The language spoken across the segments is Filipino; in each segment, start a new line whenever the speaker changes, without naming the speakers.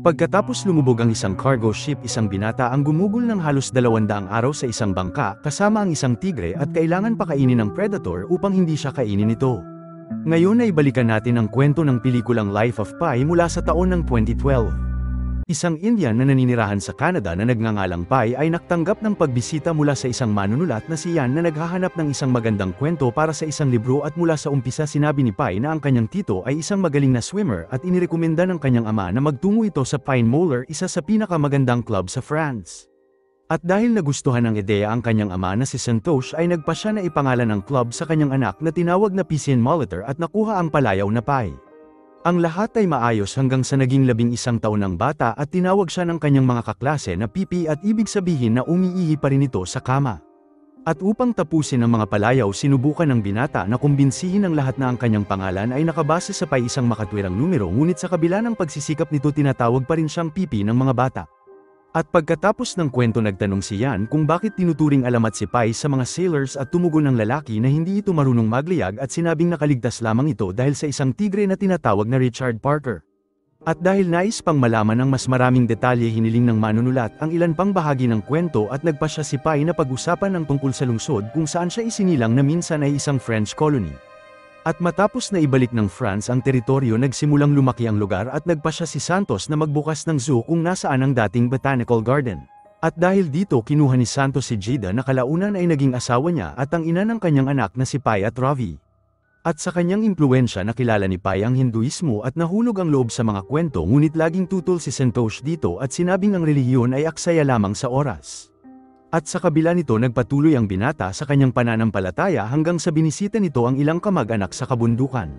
Pagkatapos lumubog ang isang cargo ship, isang binata ang gumugol ng halos 200 araw sa isang bangka kasama ang isang tigre at kailangan pakainin ng predator upang hindi siya kainin ito. Ngayon ay balikan natin ang kwento ng pelikulang Life of Pi mula sa taon ng 2012. Isang Indian na naninirahan sa Canada na nagngangalang Pi ay nagtanggap ng pagbisita mula sa isang manunulat na si Yan na naghahanap ng isang magandang kwento para sa isang libro, at mula sa umpisa sinabi ni Pi na ang kanyang tito ay isang magaling na swimmer at inirekomenda ng kanyang ama na magtungo ito sa Pine Moller, isa sa pinakamagandang club sa France. At dahil nagustuhan ng ideya ang kanyang ama na si Santosh, ay nagpasya na ipangalan ang club sa kanyang anak na tinawag na Piscine Molitor at nakuha ang palayaw na Pi. Ang lahat ay maayos hanggang sa naging 11 taon ng bata at tinawag siya ng kanyang mga kaklase na pipi, at ibig sabihin na umiihi pa rin ito sa kama. At upang tapusin ang mga palayaw, sinubukan ng binata na kumbinsihin ng lahat na ang kanyang pangalan ay nakabase sa Pi, isang makatwirang numero, ngunit sa kabila ng pagsisikap nito tinatawag pa rin siyang pipi ng mga bata. At pagkatapos ng kwento nagtanong si Yan kung bakit tinuturing alamat si Pi sa mga sailors, at tumugon ng lalaki na hindi ito marunong magliyag at sinabing nakaligtas lamang ito dahil sa isang tigre na tinatawag na Richard Parker. At dahil nais pang malaman ng mas maraming detalye, hiniling ng manunulat ang ilan pang bahagi ng kwento at nagpasya si Pi na pag-usapan ng tungkol sa lungsod kung saan siya isinilang na minsan ay isang French colony. At matapos na ibalik ng France ang teritoryo, nagsimulang lumaki ang lugar at nagpasya si Santos na magbukas ng zoo kung nasaan ang dating botanical garden. At dahil dito kinuha ni Santos si Gida na kalaunan ay naging asawa niya at ang ina ng kanyang anak na si Pi at Ravi. At sa kanyang impluwensya nakilala ni Pi ang Hinduismo at nahulog ang loob sa mga kwento, ngunit laging tutol si Santosh dito at sinabing ang relihiyon ay aksaya lamang sa oras. At sa kabila nito nagpatuloy ang binata sa kanyang pananampalataya hanggang sa binisita nito ang ilang kamag-anak sa kabundukan.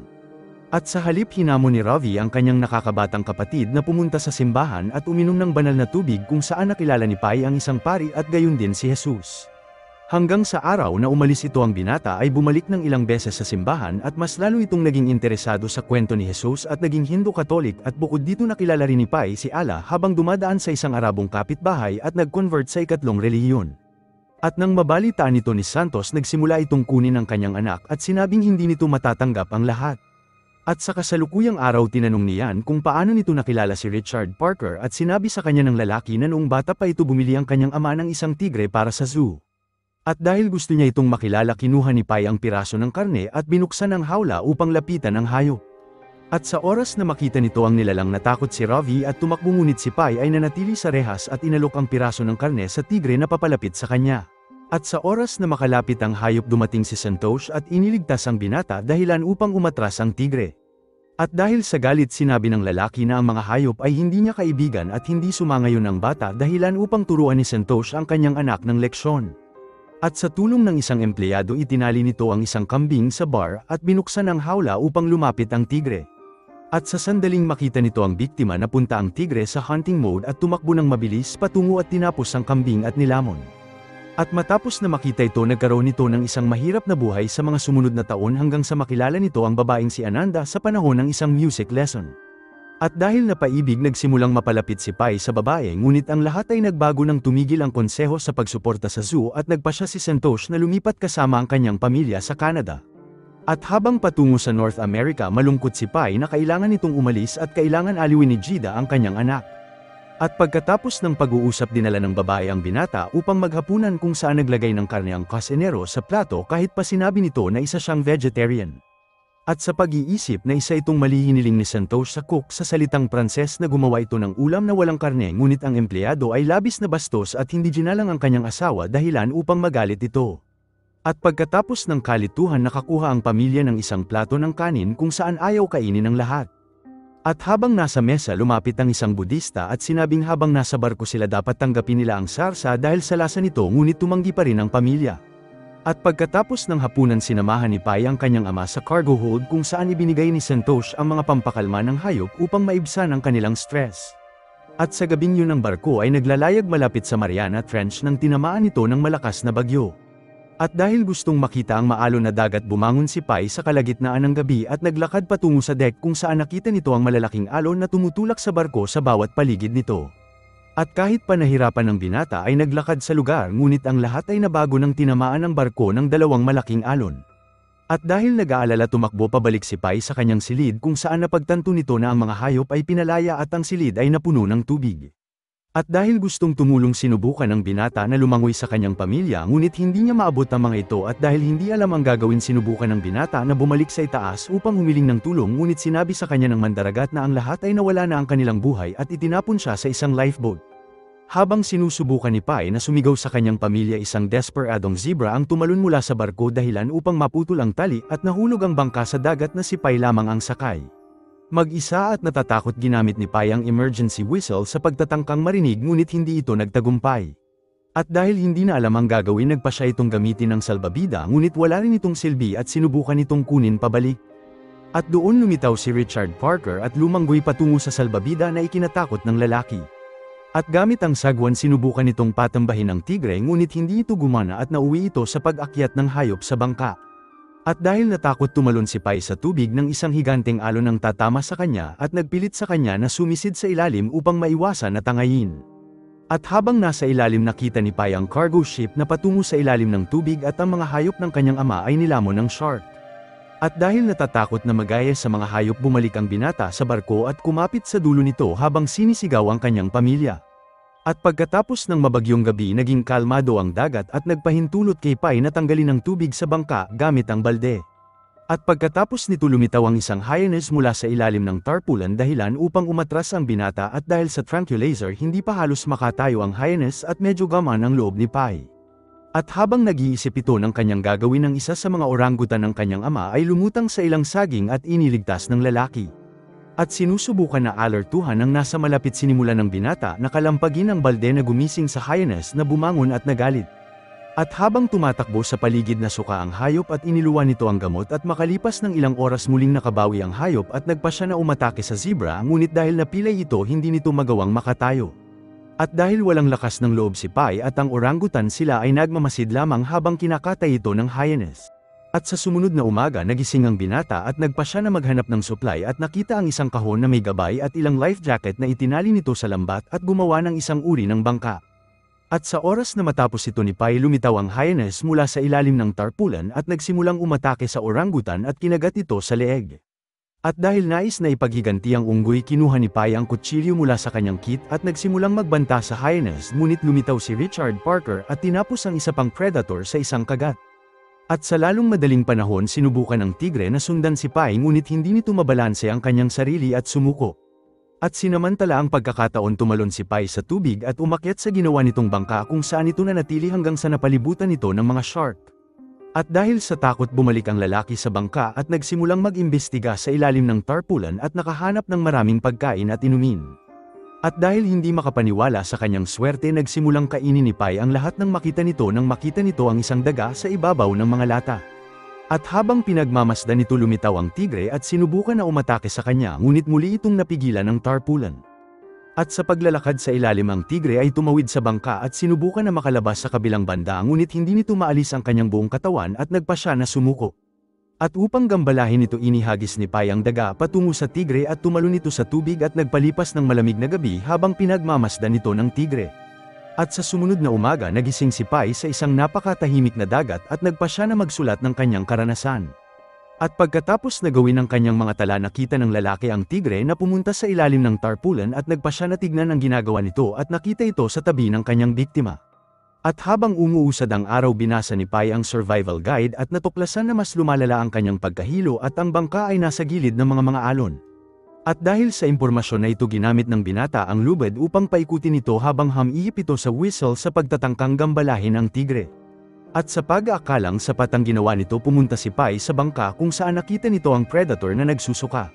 At sa halip hinamon ni Ravi ang kanyang nakakabatang kapatid na pumunta sa simbahan at uminom ng banal na tubig kung saan nakilala ni Pi ang isang pari at gayon din si Jesus. Hanggang sa araw na umalis ito, ang binata ay bumalik ng ilang beses sa simbahan at mas lalo itong naging interesado sa kwento ni Jesus at naging Hindu-Katolik, at bukod dito nakilala rin ni Pi si Allah habang dumadaan sa isang Arabong kapitbahay at nag-convert sa ikatlong relihiyon. At nang mabalitaan nito ni Santos, nagsimula itong kunin ang kanyang anak at sinabing hindi nito matatanggap ang lahat. At sa kasalukuyang araw tinanong niyan kung paano nito nakilala si Richard Parker at sinabi sa kanya ng lalaki na noong bata pa ito bumili ang kanyang ama ng isang tigre para sa zoo. At dahil gusto niya itong makilala, kinuha ni Pi ang piraso ng karne at binuksan ang hawla upang lapitan ang hayop. At sa oras na makita nito ang nilalang, natakot si Ravi at tumakbo, ngunit si Pi ay nanatili sa rehas at inalok ang piraso ng karne sa tigre na papalapit sa kanya. At sa oras na makalapit ang hayop, dumating si Santosh at iniligtas ang binata dahilan upang umatras ang tigre. At dahil sa galit sinabi ng lalaki na ang mga hayop ay hindi niya kaibigan at hindi sumangayon ang bata dahilan upang turuan ni Santosh ang kanyang anak ng leksyon. At sa tulong ng isang empleyado itinali nito ang isang kambing sa bar at binuksan ang hawla upang lumapit ang tigre. At sa sandaling makita nito ang biktima, napunta ang tigre sa hunting mode at tumakbo ng mabilis patungo at tinapos ang kambing at nilamon. At matapos na makita ito, nagkaroon nito ng isang mahirap na buhay sa mga sumunod na taon hanggang sa makilala nito ang babaeng si Ananda sa panahon ng isang music lesson. At dahil napaibig, nagsimulang mapalapit si Pi sa babae, ngunit ang lahat ay nagbago nang tumigil ang konseho sa pagsuporta sa zoo at nagpasya si Santosh na lumipat kasama ang kanyang pamilya sa Canada. At habang patungo sa North America, malungkot si Pi na kailangan nitong umalis at kailangan aliwin ni Gida ang kanyang anak. At pagkatapos ng pag-uusap, dinala ng babae ang binata upang maghapunan kung saan naglagay ng karne ang kusinero sa plato kahit pa sinabi nito na isa siyang vegetarian. At sa pag-iisip na isa itong mali, hiniling ni Santosh sa cook sa salitang Pranses na gumawa ito ng ulam na walang karne, ngunit ang empleyado ay labis na bastos at hindi ginalang ang kanyang asawa dahilan upang magalit ito. At pagkatapos ng kalituhan, nakakuha ang pamilya ng isang plato ng kanin kung saan ayaw kainin ng lahat. At habang nasa mesa, lumapit ang isang Budista at sinabing habang nasa barko sila dapat tanggapin nila ang sarsa dahil sa lasa nito, ngunit tumanggi pa rin ang pamilya. At pagkatapos ng hapunan, sinamahan ni Pi ang kanyang ama sa cargo hold kung saan ibinigay ni Santosh ang mga pampakalma ng hayop upang maibsan ang kanilang stress. At sa gabing yun, ang barko ay naglalayag malapit sa Mariana Trench nang tinamaan ito ng malakas na bagyo. At dahil gustong makita ang maalon na dagat, bumangon si Pi sa kalagitnaan ng gabi at naglakad patungo sa deck kung saan nakita nito ang malalaking alon na tumutulak sa barko sa bawat paligid nito. At kahit pa nahirapan ng binata ay naglakad sa lugar, ngunit ang lahat ay nabago nang tinamaan ng barko ng dalawang malaking alon. At dahil nag-aalala tumakbo pabalik si Pai sa kanyang silid kung saan napagtanto nito na ang mga hayop ay pinalaya at ang silid ay napuno ng tubig. At dahil gustong tumulong sinubukan ng binata na lumangoy sa kanyang pamilya ngunit hindi niya maabot ang mga ito at dahil hindi alam ang gagawin sinubukan ng binata na bumalik sa itaas upang humiling ng tulong ngunit sinabi sa kanya ng mandaragat na ang lahat ay nawala na ang kanilang buhay at itinapon siya sa isang lifeboat. Habang sinusubukan ni Pai na sumigaw sa kanyang pamilya isang desperadong zebra ang tumalon mula sa barko dahilan upang maputol ang tali at nahulog ang bangka sa dagat na si Pai lamang ang sakay. Mag-isa at natatakot ginamit ni Pai ang emergency whistle sa pagtatangkang marinig ngunit hindi ito nagtagumpay. At dahil hindi na alam ang gagawin nagpa siya itong gamitin ng salbabida ngunit wala rin itong silbi at sinubukan itong kunin pabalik. At doon lumitaw si Richard Parker at lumanggoy patungo sa salbabida na ikinatakot ng lalaki. At gamit ang sagwan sinubukan nitong patambahin ang tigre ngunit hindi ito gumana at nauwi ito sa pag-akyat ng hayop sa bangka. At dahil natakot tumalon si Pai sa tubig ng isang higanteng alon ang tatama sa kanya at nagpilit sa kanya na sumisid sa ilalim upang maiwasan na tangayin. At habang nasa ilalim nakita ni Pai ang cargo ship na patungo sa ilalim ng tubig at ang mga hayop ng kanyang ama ay nilamon ng shark. At dahil natatakot na magaya sa mga hayop bumalik ang binata sa barko at kumapit sa dulo nito habang sinisigaw ang kanyang pamilya. At pagkatapos ng mabagyong gabi naging kalmado ang dagat at nagpahintulot kay Pai na tanggalin ang tubig sa bangka gamit ang balde. At pagkatapos nito lumitaw ang isang hyenas mula sa ilalim ng tarpaulin dahilan upang umatras ang binata at dahil sa tranquilizer hindi pa halos makatayo ang hyenas at medyo gaman ang loob ni Pai. At habang nag-iisip ito ng kanyang gagawin ng isa sa mga orangutan ng kanyang ama ay lumutang sa ilang saging at iniligtas ng lalaki. At sinusubukan na alertuhan ang nasa malapit sinimulan ng binata na kalampagin ang balde na gumising sa hyenas na bumangon at nagalit. At habang tumatakbo sa paligid na suka ang hayop at iniluwan nito ang gamot at makalipas ng ilang oras muling nakabawi ang hayop at nagpa siya na umatake sa zebra ngunit dahil napilay ito hindi nito magawang makatayo. At dahil walang lakas ng loob si Pai at ang orangutan sila ay nagmamasid lamang habang kinakatay ito ng hyenas. At sa sumunod na umaga nagising ang binata at nagpa siya na maghanap ng supply at nakita ang isang kahon na may gabay at ilang life jacket na itinali nito sa lambat at gumawa ng isang uri ng bangka. At sa oras na matapos ito ni Pai lumitaw ang hyenas mula sa ilalim ng tarpaulin at nagsimulang umatake sa orangutan at kinagat ito sa leeg. At dahil nais na ipaghiganti ang unggoy kinuha ni Pai ang kutsilyo mula sa kanyang kit at nagsimulang magbanta sa hyenas ngunit lumitaw si Richard Parker at tinapos ang isa pang predator sa isang kagat. At sa lalong madaling panahon sinubukan ng tigre na sundan si Pai ngunit hindi nito mabalanse ang kanyang sarili at sumuko. At sinamantala ang pagkakataon tumalon si Pai sa tubig at umakyat sa ginawa nitong bangka kung saan ito nanatili hanggang sa napalibutan ito ng mga shark. At dahil sa takot bumalik ang lalaki sa bangka at nagsimulang mag-imbestiga sa ilalim ng tarpaulin at nakahanap ng maraming pagkain at inumin. At dahil hindi makapaniwala sa kanyang swerte nagsimulang kainin ni Pai ang lahat ng makita nito nang makita nito ang isang daga sa ibabaw ng mga lata. At habang pinagmamasdan nito lumitaw ang tigre at sinubukan na umatake sa kanya ngunit muli itong napigilan ng tarpaulin. At sa paglalakad sa ilalim ang tigre ay tumawid sa bangka at sinubukan na makalabas sa kabilang banda ngunit hindi nito maalis ang kanyang buong katawan at nagpa siya na sumuko. At upang gambalahin ito inihagis ni Pai ang daga patungo sa tigre at tumalon ito sa tubig at nagpalipas ng malamig na gabi habang pinagmamasdan ito ng tigre. At sa sumunod na umaga nagising si Pai sa isang napakatahimik na dagat at nagpa siya na magsulat ng kanyang karanasan. At pagkatapos na gawin ng kanyang mga tala nakita ng lalaki ang tigre na pumunta sa ilalim ng tarpaulin at nagpa siya na tignan ang ginagawa nito at nakita ito sa tabi ng kanyang biktima. At habang umuusad ang araw binasa ni Pai ang survival guide at natuklasan na mas lumalala ang kanyang pagkahilo at ang bangka ay nasa gilid ng mga alon. At dahil sa impormasyon na ito ginamit ng binata ang lubid upang paikutin ito habang hamiihip ito sa whistle sa pagtatangkang gambalahin ang tigre. At sa pag-aakalang sapat ang ginawa nito pumunta si Pai sa bangka kung saan nakita nito ang predator na nagsusuka.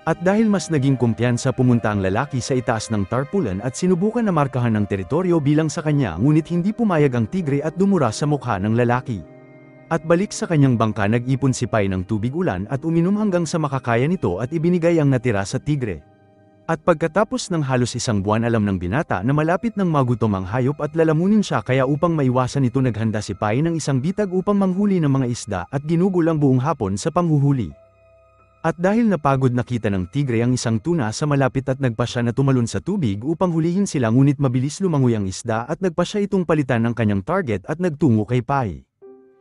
At dahil mas naging kumpiyansa pumunta ang lalaki sa itaas ng tarpaulin at sinubukan na markahan ng teritoryo bilang sa kanya ngunit hindi pumayag ang tigre at dumura sa mukha ng lalaki. At balik sa kanyang bangka nag-ipon si Pai ng tubig ulan at uminom hanggang sa makakaya nito at ibinigay ang natira sa tigre. At pagkatapos ng halos isang buwan alam ng binata na malapit ng magutom ang hayop at lalamunin siya kaya upang maiwasan ito naghanda si Pai ng isang bitag upang manghuli ng mga isda at ginugol ang buong hapon sa panghuhuli. At dahil napagod nakita ng tigre ang isang tuna sa malapit at nagpa siya na tumalon sa tubig upang hulihin sila ngunit mabilis lumangoy ang isda at nagpa siya itong palitan ng kanyang target at nagtungo kay Pai.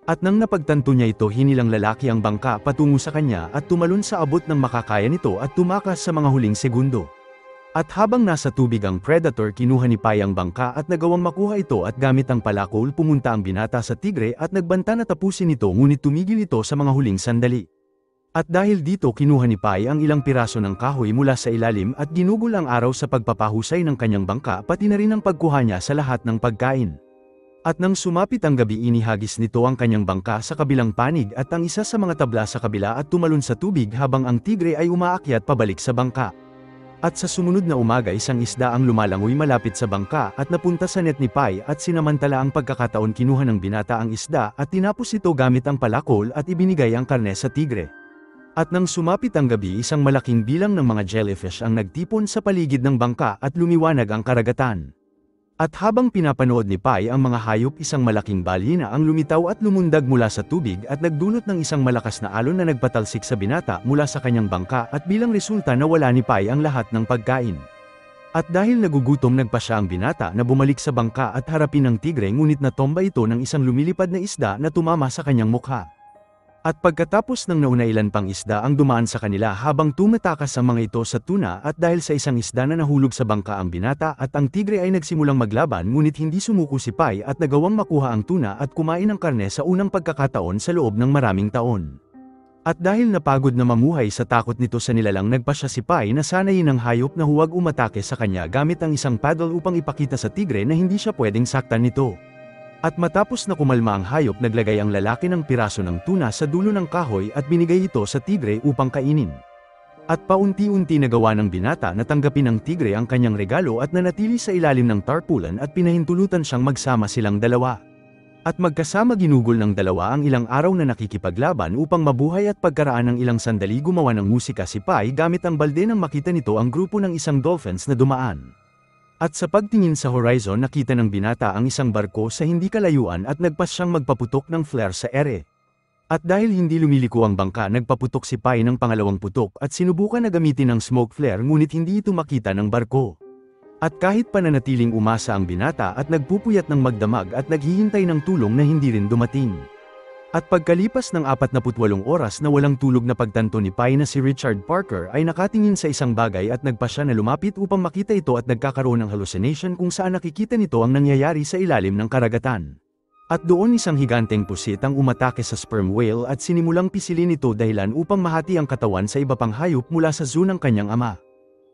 At nang napagtanto niya ito, hinilang lalaki ang bangka patungo sa kanya at tumalon sa abot ng makakaya nito at tumakas sa mga huling segundo. At habang nasa tubig ang predator, kinuha ni Pai ang bangka at nagawang makuha ito at gamit ang palakol pumunta ang binata sa tigre at nagbanta na tapusin ito, ngunit tumigil ito sa mga huling sandali. At dahil dito, kinuha ni Pai ang ilang piraso ng kahoy mula sa ilalim at ginugol ang araw sa pagpapahusay ng kanyang bangka, pati na rin ang pagkuha niya sa lahat ng pagkain. At nang sumapit ang gabi, inihagis nito ang kanyang bangka sa kabilang panig at ang isa sa mga tabla sa kabila at tumalon sa tubig habang ang tigre ay umaakyat pabalik sa bangka. At sa sumunod na umaga, isang isda ang lumalangoy malapit sa bangka at napunta sa net ni Pai at sinamantala ang pagkakataon, kinuha ng binata ang isda at tinapos ito gamit ang palakol at ibinigay ang karne sa tigre. At nang sumapit ang gabi, isang malaking bilang ng mga jellyfish ang nagtipon sa paligid ng bangka at lumiwanag ang karagatan. At habang pinapanood ni Pai ang mga hayop, isang malaking balyena ang lumitaw at lumundag mula sa tubig at nagdulot ng isang malakas na alon na nagpatalsik sa binata mula sa kanyang bangka at bilang resulta nawala ni Pai ang lahat ng pagkain. At dahil nagugutom, nagpa siya ang binata na bumalik sa bangka at harapin ang tigre, ngunit natomba ito ng isang lumilipad na isda na tumama sa kanyang mukha. At pagkatapos ng nauna, ilan pang isda ang dumaan sa kanila habang tumatakas ang mga ito sa tuna, at dahil sa isang isda na nahulog sa bangka ang binata at ang tigre ay nagsimulang maglaban, ngunit hindi sumuko si Pai at nagawang makuha ang tuna at kumain ng karne sa unang pagkakataon sa loob ng maraming taon. At dahil napagod na mamuhay sa takot nito sa nilalang, nagpa siya si Pai na sanayin ang hayop na huwag umatake sa kanya gamit ang isang paddle upang ipakita sa tigre na hindi siya pwedeng saktan nito. At matapos na kumalma ang hayop, naglagay ang lalaki ng piraso ng tuna sa dulo ng kahoy at binigay ito sa tigre upang kainin. At paunti-unti nagawa ng binata na tanggapin ng tigre ang kanyang regalo at nanatili sa ilalim ng tarpaulin at pinahintulutan siyang magsama silang dalawa. At magkasama ginugol ng dalawa ang ilang araw na nakikipaglaban upang mabuhay, at pagkaraan ng ilang sandali gumawa ng musika si Pai gamit ang balde nang makita nito ang grupo ng isang dolphins na dumaan. At sa pagtingin sa horizon, nakita ng binata ang isang barko sa hindi kalayuan at nagpas siyang magpaputok ng flare sa ere. At dahil hindi lumiliko ang bangka, nagpaputok si Pai ng pangalawang putok at sinubukan na gamitin ang smoke flare, ngunit hindi ito makita ng barko. At kahit pananatiling umasa ang binata at nagpupuyat ng magdamag at naghihintay ng tulong na hindi rin dumating. At pagkalipas ng 48 oras na walang tulog na pagtanto ni Pai na si Richard Parker ay nakatingin sa isang bagay at nagpa siya na lumapit upang makita ito, at nagkakaroon ng hallucination kung saan nakikita nito ang nangyayari sa ilalim ng karagatan. At doon isang higanteng pusit ang umatake sa sperm whale at sinimulang pisilin ito dahilan upang mahati ang katawan sa iba pang hayop mula sa zoo ng kanyang ama.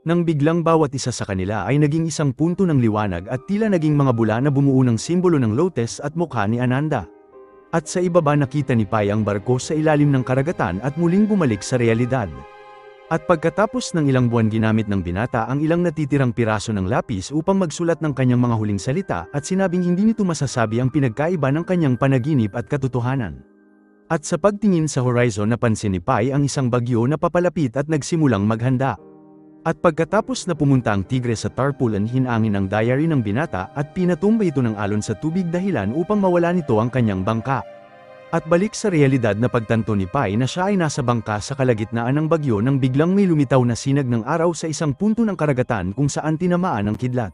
Nang biglang bawat isa sa kanila ay naging isang punto ng liwanag at tila naging mga bula na bumuo ng simbolo ng lotus at mukha ni Ananda. At sa ibaba nakita ni Pai ang barko sa ilalim ng karagatan at muling bumalik sa realidad. At pagkatapos ng ilang buwan, ginamit ng binata ang ilang natitirang piraso ng lapis upang magsulat ng kanyang mga huling salita, at sinabing hindi nito masasabi ang pinagkaiba ng kanyang panaginip at katotohanan. At sa pagtingin sa horizon, napansin ni Pai ang isang bagyo na papalapit at nagsimulang maghanda. At pagkatapos na pumunta ang tigre sa tarpaulin, hinangin ang diary ng binata at pinatumba ito ng alon sa tubig dahilan upang mawala nito ang kanyang bangka. At balik sa realidad, na pagtanto ni Pai na siya ay nasa bangka sa kalagitnaan ng bagyo nang biglang may lumitaw na sinag ng araw sa isang punto ng karagatan kung saan tinamaan ang kidlat.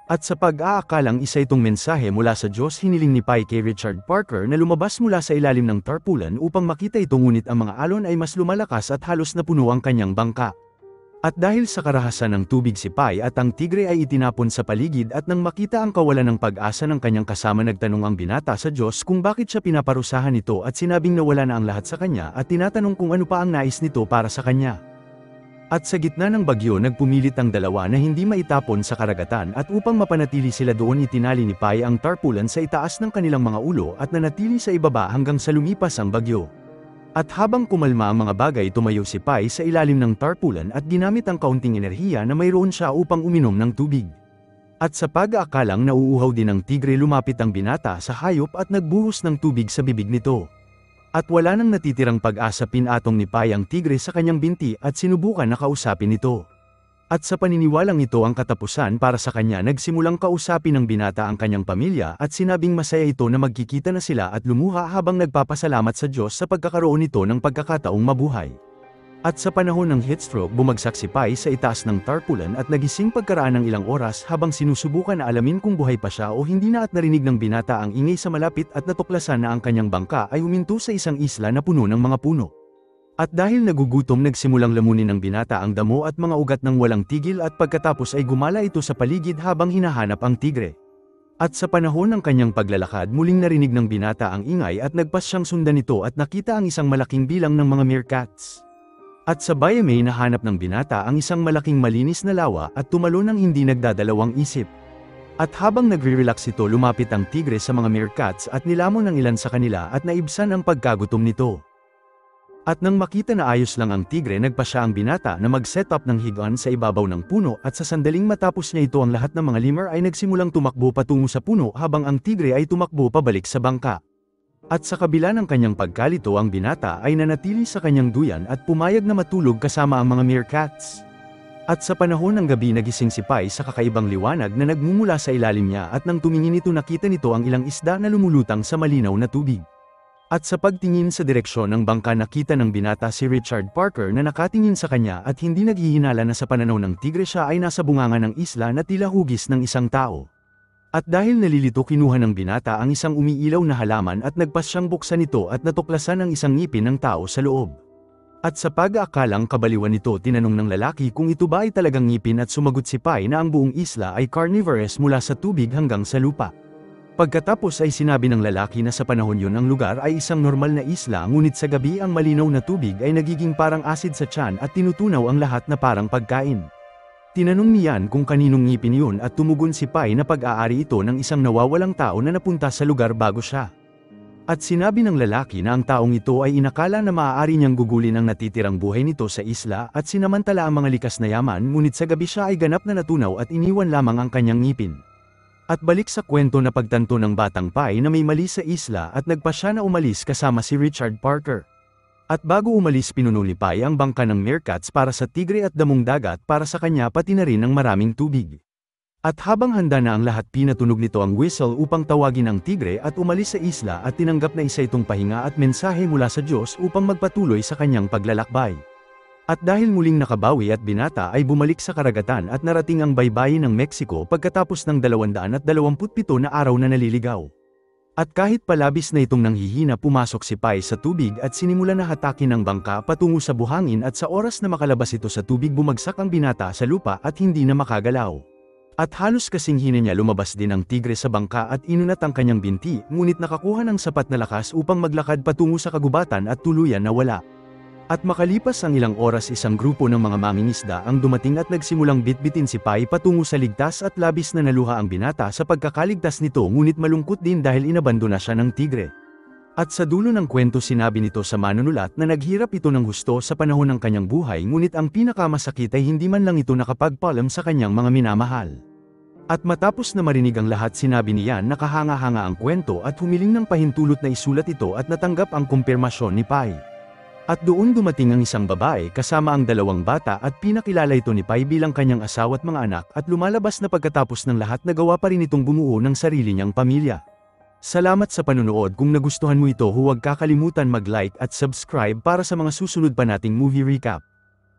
At sa pag-aakalang isa itong mensahe mula sa Diyos, hiniling ni Pai kay Richard Parker na lumabas mula sa ilalim ng tarpaulin upang makita ito, ngunit ang mga alon ay mas lumalakas at halos napuno ang kanyang bangka. At dahil sa karahasan ng tubig, si Pai at ang tigre ay itinapon sa paligid, at nang makita ang kawalan ng pag-asa ng kanyang kasama, nagtanong ang binata sa Diyos kung bakit siya pinaparusahan nito, at sinabing nawala na ang lahat sa kanya, at tinatanong kung ano pa ang nais nito para sa kanya. At sa gitna ng bagyo, nagpumilit ang dalawa na hindi maitapon sa karagatan, at upang mapanatili sila doon, itinali ni Pai ang tarpaulin sa itaas ng kanilang mga ulo at nanatili sa ibaba hanggang sa lumipas ang bagyo. At habang kumalma ang mga bagay, tumayo si Pai sa ilalim ng tarpaulin at ginamit ang kaunting enerhiya na mayroon siya upang uminom ng tubig. At sa pag-aakalang nauuhaw din ng tigre, lumapit ang binata sa hayop at nagbuhos ng tubig sa bibig nito. At wala nang natitirang pag-asa, pinatong ni Pai ang tigre sa kanyang binti at sinubukan na kausapin ito. At sa paniniwalang ito ang katapusan para sa kanya, nagsimulang kausapin ng binata ang kanyang pamilya at sinabing masaya ito na magkikita na sila, at lumuha habang nagpapasalamat sa Diyos sa pagkakaroon nito ng pagkakataong mabuhay. At sa panahon ng heatstroke bumagsak si Pai sa itaas ng tarpaulin at nagising pagkaraan ng ilang oras habang sinusubukan na alamin kung buhay pa siya o hindi na at narinig ng binata ang ingay sa malapit at natuklasan na ang kanyang bangka ay huminto sa isang isla na puno ng mga puno. At dahil nagugutom nagsimulang lamunin ng binata ang damo at mga ugat ng walang tigil at pagkatapos ay gumala ito sa paligid habang hinahanap ang tigre. At sa panahon ng kanyang paglalakad muling narinig ng binata ang ingay at nagpas siyang sundan ito at nakita ang isang malaking bilang ng mga meerkats. At sabay may nahanap ng binata ang isang malaking malinis na lawa at tumalo ng hindi nagdadalawang isip. At habang nagre-relax ito lumapit ang tigre sa mga meerkats at nilamon ng ilan sa kanila at naibsan ang pagkagutom nito. At nang makita na ayos lang ang tigre nagpa siya ang binata na mag-set up ng higaan sa ibabaw ng puno at sa sandaling matapos niya ito ang lahat ng mga lemur ay nagsimulang tumakbo patungo sa puno habang ang tigre ay tumakbo pabalik sa bangka. At sa kabila ng kanyang pagkalito ang binata ay nanatili sa kanyang duyan at pumayag na matulog kasama ang mga meerkats. At sa panahon ng gabi nagising si Pai sa kakaibang liwanag na nagmumula sa ilalim niya at nang tumingin ito nakita nito ang ilang isda na lumulutang sa malinaw na tubig. At sa pagtingin sa direksyon ng bangka nakita ng binata si Richard Parker na nakatingin sa kanya at hindi naghihinala na sa pananaw ng tigre siya ay nasa bunganga ng isla na tila hugis ng isang tao. At dahil nalilito kinuha ng binata ang isang umiilaw na halaman at nagpas siyang buksan ito at natuklasan ang isang ngipin ng tao sa loob. At sa pag-aakalang kabaliwan nito tinanong ng lalaki kung ito ba ay talagang ngipin at sumagot si Pai na ang buong isla ay carnivorous mula sa tubig hanggang sa lupa. Pagkatapos ay sinabi ng lalaki na sa panahon yun ang lugar ay isang normal na isla ngunit sa gabi ang malinaw na tubig ay nagiging parang asid sa tiyan at tinutunaw ang lahat na parang pagkain. Tinanong niyan kung kaninong ngipin yun at tumugon si Pai na pag-aari ito ng isang nawawalang tao na napunta sa lugar bago siya. At sinabi ng lalaki na ang taong ito ay inakala na maaari niyang gugulin ang natitirang buhay nito sa isla at sinamantala ang mga likas na yaman ngunit sa gabi siya ay ganap na natunaw at iniwan lamang ang kanyang ngipin. At balik sa kwento na pagtanto ng batang Pai na may mali sa isla at nagpa siya na umalis kasama si Richard Parker. At bago umalis pinuno ni Pai ang bangka ng meerkats para sa tigre at damong dagat para sa kanya pati na rin ng maraming tubig. At habang handa na ang lahat pinatunog nito ang whistle upang tawagin ang tigre at umalis sa isla at tinanggap na isa itong pahinga at mensahe mula sa Diyos upang magpatuloy sa kanyang paglalakbay. At dahil muling nakabawi at binata ay bumalik sa karagatan at narating ang baybayin ng Mexico pagkatapos ng 227 na araw na naliligaw. At kahit palabis na itong nanghihina pumasok si Pai sa tubig at sinimula na hatakin ang bangka patungo sa buhangin at sa oras na makalabas ito sa tubig bumagsak ang binata sa lupa at hindi na makagalaw. At halos kasing hina niya lumabas din ang tigre sa bangka at inunat ang kanyang binti ngunit nakakuha ng sapat na lakas upang maglakad patungo sa kagubatan at tuluyan na wala. At makalipas ang ilang oras isang grupo ng mga mangingisda ang dumating at nagsimulang bitbitin si Pai patungo sa ligtas at labis na naluha ang binata sa pagkakaligtas nito ngunit malungkot din dahil inabandona siya ng tigre. At sa dulo ng kwento sinabi nito sa manunulat na naghirap ito ng husto sa panahon ng kanyang buhay ngunit ang pinakamasakit ay hindi man lang ito nakapagpaalam sa kanyang mga minamahal. At matapos na marinig ang lahat sinabi niya nakahanga-hanga ang kwento at humiling ng pahintulot na isulat ito at natanggap ang kumpirmasyon ni Pai. At doon dumating ang isang babae kasama ang 2 bata at pinakilala ito ni Pai bilang kanyang asawa at mga anak at lumalabas na pagkatapos ng lahat nagawa pa rin itong bumuo ng sarili niyang pamilya. Salamat sa panunood. Kung nagustuhan mo ito huwag kakalimutan mag-like at subscribe para sa mga susunod pa nating movie recap.